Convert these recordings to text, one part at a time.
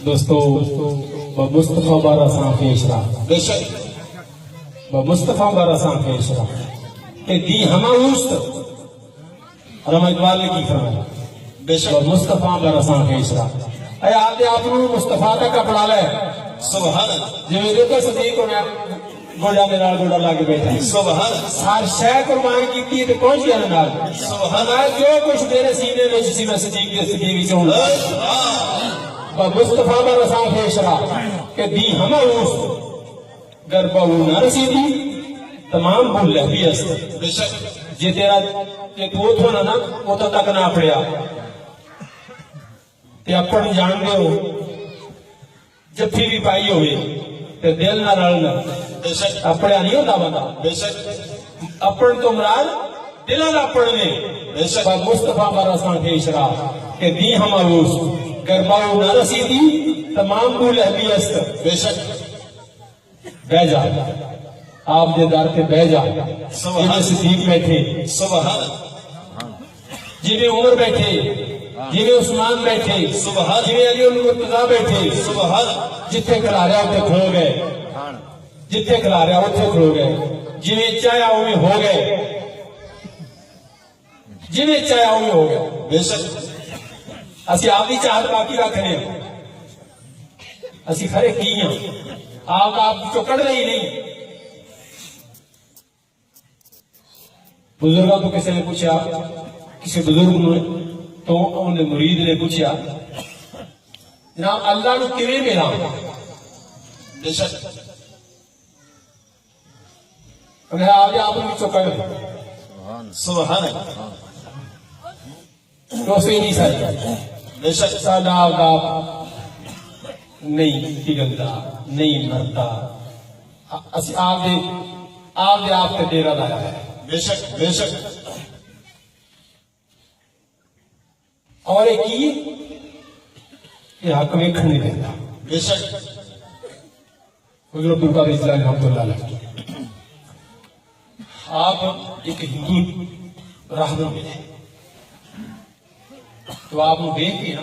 دوستو مصطفیٰ بارہ سان پیشرا بے شک مصطفیٰ بارہ سان پیشرا کہ دی ہما اوست علامہ اقبال نے کی فرمایا بے شک مصطفیٰ بارہ سان پیشرا اے آپ دے آپ نے مصطفیٰ کا کپڑا لے سبحان اللہ جو میرے کو صدیق ہونا گوڑا میں نال گوڑا لاگے بیٹھا ہے سبحان اللہ سار شے قربان کیتی ہے تے کون سی نال سبحان اللہ جو کچھ میرے سینے میں سی میں صدیق دے صدیق وچ ہوں مصطفیٰ بارہ سان پیشرا کہ دی ہما اوست گر بہو نہ رسیدی تمام بھول لے بھی است بے شک جے تیرا کہ تو تھونا نا وہ تو تک نہ پڑیا تے اپن جان دے ہو جفی بھی پائی ہوئے تے دل نہ رلنا بے شک اپنے نہیں ہوتا بندہ بے شک اپن تو مراد دلہ نہ پڑھنے بے شک مصطفیٰ بارہ سان پیشرا کہ دی ہما اوست گر بہو نہ رسیدی تمام بھول بھی است بے شک بہ جا آپ دے در پہ بہ جا جنہیں صدیق بیٹھے سبحان اللہ جنہیں عمر بیٹھے جنہیں عثمان بیٹھے سبحان جنہیں علی المرتضیٰ بیٹھے سبحان جتھے کھلا رہا اتنے کھلو گئے جتھے کھلا رہا اتنے کھلو گئے جنہیں چاہیا انہیں ہو گئے جنہیں چاہیا انہیں ہو گئے بے شک اسی آپ کی چاہت باقی رکھنے اسی کھڑے کی ہیں آپ چکڑ رہی نہیں بزرگوں کو کسی نے پوچھا کسی بزرگ نے تو انہیں مرید نے پوچھا جناب اللہ نے کیویں ملا بے شک انہیں آپ نے چکڑ سبحان اللہ تو سے نہیں ساری بے شک سادہ آپ نہیں پگلتا نہیں مرتا اسی آپ دے آپ تے ڈیرا لایا ہے بے شک بے شک اور ایک یہ حق میں کھڑنے دیتا بے شک حضور عبدالقادر جیلانی رحمۃ اللہ علیہ آپ ایک ہندو راہبر ملے تو آپ نے دیکھ کے نا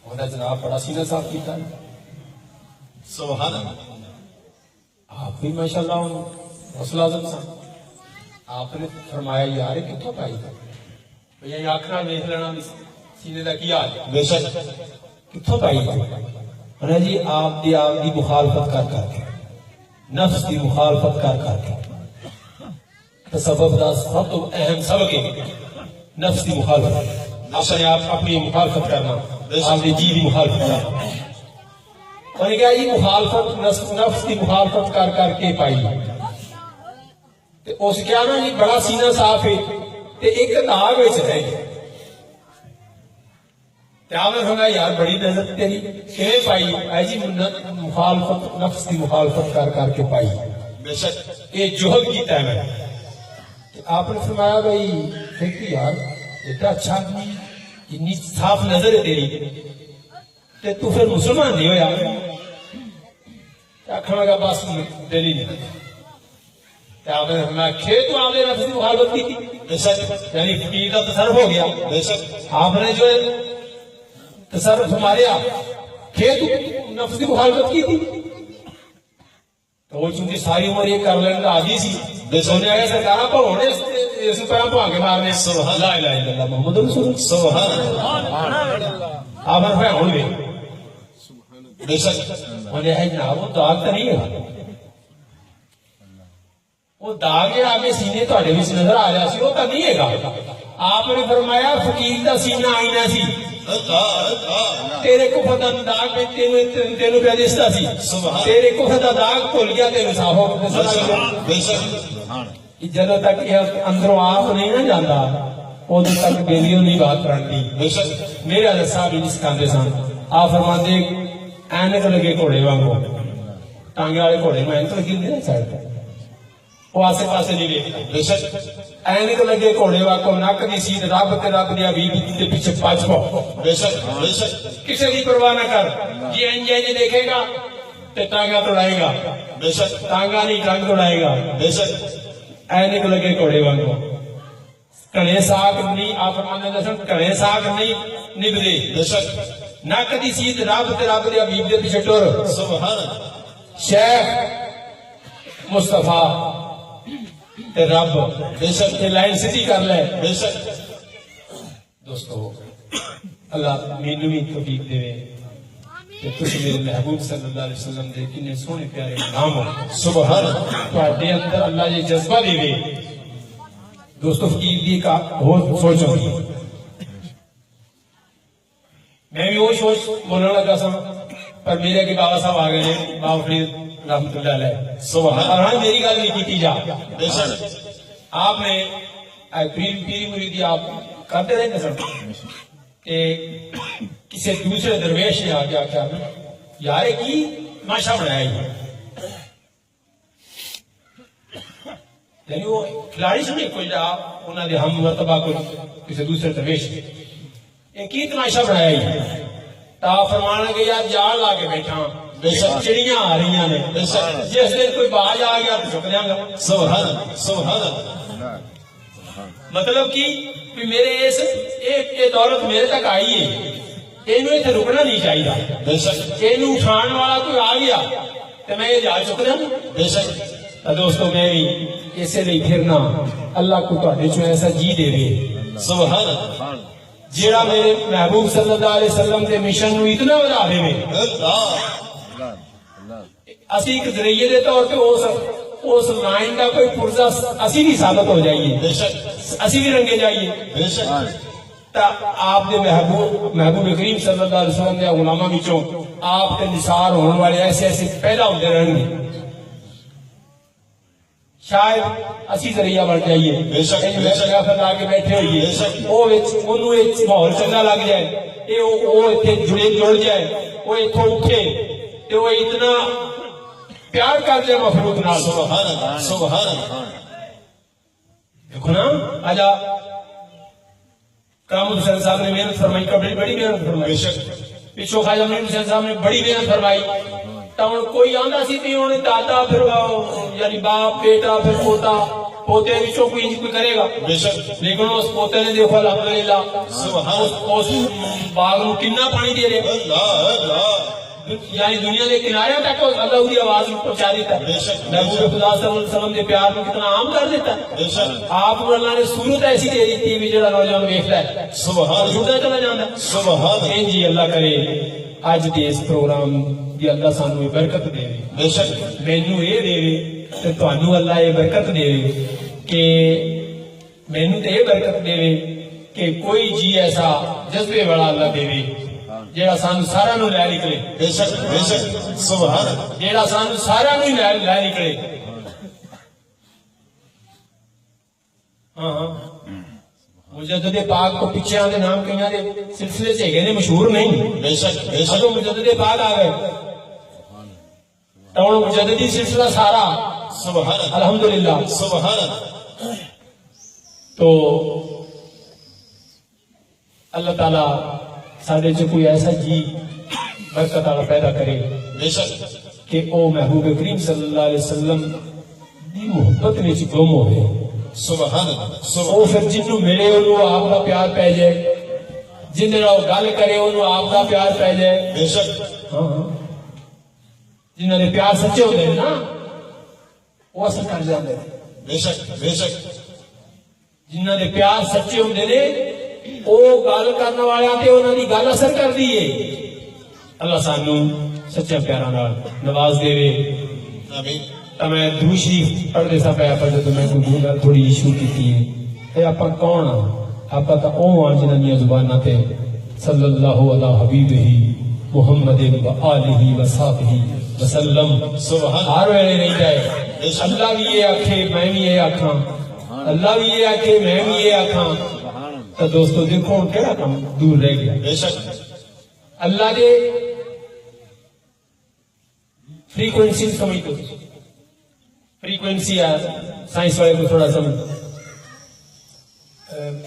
ہوتا جناب بڑا سینہ صاف کیتا ہے سبحان اللہ آپ بھی ماشاءاللہ حوصلہ اعظم سن آپ نے فرمایا یار کتوں پائی تھا بھیا یہ آخنا ویخ لینا سینے کا کی حال بے شک کتوں پائی تھی انہیں جی آپ دی مخالفت کر کے نفس دی مخالفت کر کے تصوف دا سب تو اہم سبق ہے نفس دی مخالفت اپنے آپ اپنی مخالفت کرنا آپ نے جی دی مخالفت کرنا انہیں کہا یہ مخالفت نفس دی مخالفت کر کے پائی اس کیا نا جی بڑا سینہ صاف ہے تے ایک داغ وچ رہ گیا تے آپ نے فرمایا یار بڑی نظر تیری کیویں پائی اے جی مخالفت نفس دی مخالفت کر کے پائی بے شک یہ جوہد کیتا ہے میں آپ نے فرمایا بھائی دیکھ یار اتنا اچھا اتنی صاف نظر ہے تیری تے تو پھر مسلمان نہیں ہویا آخر لگا بس دل ہی نہیں آپ نے فرمایا کھیت تو آپ نے نفس کی مخالفت کی تھی بے شک یعنی فقیر کا تصرف ہو گیا بے شک آپ نے جو ہے تصرف ماریا کھیت نفس کی مخالفت کی تھی تو وہ چونکہ ساری عمر یہ کر لینے کا عادی سی بے شک آگے سرکار پڑھونے اس پر ہم آگے مارنے سبحان لا الہ الا اللہ محمد رسول اللہ سبحان اللہ آپ نے فرمایا ہوں گے بے شک انہیں ہے جناب وہ داغ تو نہیں ہے وہ داغ ہے آگے سینے تو اڈے بھی نظر آ رہا سی وہ تو نہیں ہے گا آپ نے فرمایا فقیر دا سینہ آئینہ سی تیرے کفر دا داغ میں تینوں پہ دستا سی تیرے کفر دا داغ کھل گیا تیرے صاف ہو بے شک جدو تک یہ اندروں آپ نہیں نہ جانا ادو تک بیلیوں نہیں بات کرتی بے شک میرے حضرت صاحب ہی سکھاندے سن آپ فرماندے اینک لگے گھوڑے وانگو ٹانگے والے گھوڑے میں اینک لگی نہیں سائڈ پہ وہ آسے پاسے نہیں دیکھتا بے شک اینک لگے گھوڑے واکو نک دی سیت رب تے رب دی حبیب دے پیچھے پج پو بے شک بے شک کسی دی پرواہ نہ کر جی انج دیکھے گا تے ٹانگا توڑائے گا بے شک ٹانگا نہیں ٹانگ توڑائے گا بے شک اینک لگے گھوڑے واکو کنے ساگ نہیں آپ فرمانے دسن کنے ساگ نہیں نبدے بے شک نک دی سیت رب تے رب دی حبیب دے پیچھے ٹر سبحان اللہ شیخ مصطفیٰ تے رب بے شک تے لائن سیدھی کر لے بے شک دوستو اللہ مینوں بھی توفیق دے کہ تسی میرے محبوب صلی اللہ علیہ وسلم دے کنے سونے پیارے نام ہو سبحان اللہ تواڈے اندر اللہ یہ جذبہ دے دوستو فقیر دی کا بہت سوچو میں بھی وہ سوچ بولنے لگا سا پر میرے کے بابا صاحب آ گئے ہیں بابا فرید رحمت اللہ علیہ سبحان اللہ اور ہاں میری گل نہیں کی جا بے شک آپ نے پیری مریدی آپ کرتے رہے سر کہ کسی دوسرے درویش نے آ گیا کیا یار کی ماشا بنایا ہی یعنی وہ کھلاڑی سے نہیں کوئی آپ انہوں نے ہم مرتبہ کو کسی دوسرے درویش نے ایک ہی تماشا بنایا ہی تا فرمانا کہ یار جال لا کے بیٹھا بے شک چڑیاں آ رہی ہیں بے شک جس دن کوئی باز آ گیا تو چک دیا گا سبحان اللہ سبحان اللہ مطلب کہ میرے اس یہ دولت میرے تک آئی ہے اینو اتنے رکنا نہیں چاہیے بے شک اینو اٹھان والا کوئی آ گیا تو میں یہ جال چک دیا بے شک دوستو میں بھی اسے لیے پھرنا اللہ کو تواڈے چوں ایسا جی دے سبحان اللہ جیڑا میرے محبوب صلی اللہ علیہ وسلم کے مشن نو اتنا بڑھا دے اللہ اسی ایک ذریعے دے طور پہ اس لائن کا کوئی پرزا اسی بھی ثابت ہو جائیے بے شک اسی بھی رنگے جائیے بے شک تا آپ دے محبوب کریم صلی اللہ علیہ وسلم دے غلاماں وچوں آپ کے نثار ہونے والے ایسے ایسے پیدا ہوتے رہن گے شاید اسی ذریعہ بڑھ جائیے بے شک پھر لا کے بیٹھے ہوئیے وہ ماحول چنگا لگ جائے وہ جڑ جائے وہ اتوں اٹھے تو وہ اتنا پیار کر دے مخلوق نال سبحان اللہ سبحان اللہ دیکھو نا آجا کرام حسین صاحب نے محنت فرمائی بڑی محنت فرمائی بے شک پچھو خواجہ امین حسین صاحب نے بڑی محنت فرمائی تو کوئی آندا سی بھی انہیں دادا پھر یعنی باپ بیٹا پھر پوتا پوتے وچوں کوئی کرے گا بے شک لیکن اس پوتے نے دیکھو الحمدللہ سبحان اس باغ نو کتنا پانی دے رہے اللہ اللہ یعنی دنیا کے کنارے تک اللہ کی آواز پہنچا دیتا ہے بے شک محبوب خدا صلی اللہ علیہ وسلم کے پیار کو کتنا عام کر دیتا ہے بے شک آپ کو اللہ نے صورت ایسی دے دیتی ہے جڑا نوجوان ویکھدا ہے سبحان اللہ جڑتا چلا جاندا ہے سبحان اللہ جی اللہ کرے اج دے اس پروگرام دی اللہ سانو برکت دے بے شک مینوں یہ دے تے تانوں اللہ یہ برکت دے کہ مینوں تے یہ برکت دے کہ کوئی جی ایسا جذبے والا اللہ دے جیڑا سانو سارا نو لے نکلے بے شک سبحان اللہ جیڑا سانو سارا نو لے نکلے ہاں مجدد پاک کو پیچھے آنے نام کہیں دے سلسلے سے گئے مشہور نہیں بے شک تو مجدد پاک آ گئے تو مجددی سلسلہ سارا سبحان اللہ الحمدللہ سبحان اللہ تو اللہ تعالیٰ سارے جو کوئی ایسا جی برکت والا پیدا کرے بے شک کہ او محبوب کریم صلی اللہ علیہ وسلم دی محبت میں گم ہوئے سبحان اللہ وہ پھر جنوں ملے انہوں آپ کا پیار پہ جائے جن وہ گل کرے انہوں آپ کا پیار پہ جائے بے شک جنہوں نے پیار سچے ہوتے ہیں نا وہ اثر کر جاتے ہیں بے شک جنہوں نے پیار سچے ہوتے ہیں وہ گل کرنے والے آتے انہوں نے گل اثر کر دی ہے اللہ سانو سچا پیارا نال نواز دے آمین تو میں درود شریف پڑھتے سا پیا پر جب میں کوئی گل تھوڑی شروع کی ہے آپ کون ہاں آپ تو او ہاں جنہاں دی زباناں تے صلی اللہ علی حبیبہ محمد و آلہ و صحبہ وسلم سبحان ہر ویلے نہیں جائے اللہ بھی یہ آکھے میں بھی یہ آکھاں اللہ بھی یہ آکھے میں بھی یہ آکھاں تو دوستو دیکھو کیڑا کام دور رہ گیا بے شک اللہ دے فریکوینسی سمجھ دو فریکوینسی ہے سائنس والے کو تھوڑا سمجھ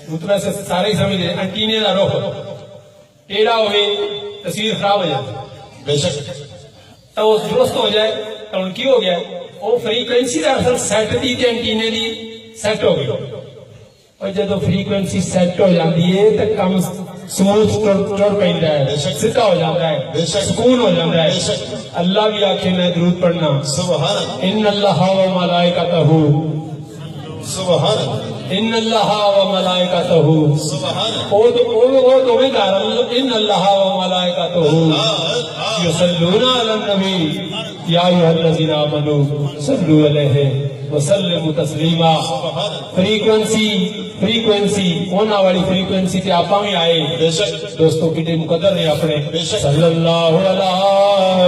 اتنا سے سارے ہی سمجھ رہے انٹینے کا رخ ٹیڑھا ہوئے تصویر خراب ہو جائے بے شک تو وہ درست ہو جائے تو ان کی ہو گیا وہ فریکوینسی کا اصل سیٹ دی تے انٹینے دی سیٹ ہو گئی اور جب فریکوینسی سیٹ ہو جاتی ہے تو کم سموتھ ٹر پیندا ہے سیدھا ہو جاتا ہے سکون ہو جاتا ہے اللہ بھی آکھے میں درود پڑھنا سبحان اللہ ان اللہ و ملائکتہ سبحان اللہ ان اللہ و ملائکتہ سبحان اللہ وہ تو میں کہہ رہا ہوں ان اللہ و ملائکتہ یصلون علی النبی یا ایھا الذین آمنوا صلوا علیہ وسلموا تسلیما فریکوینسی ہونا والی فریکوینسی تے آپاں بھی آئے بے شک دوستوں کی مقدر نے اپنے بے شک صلی اللہ علیہ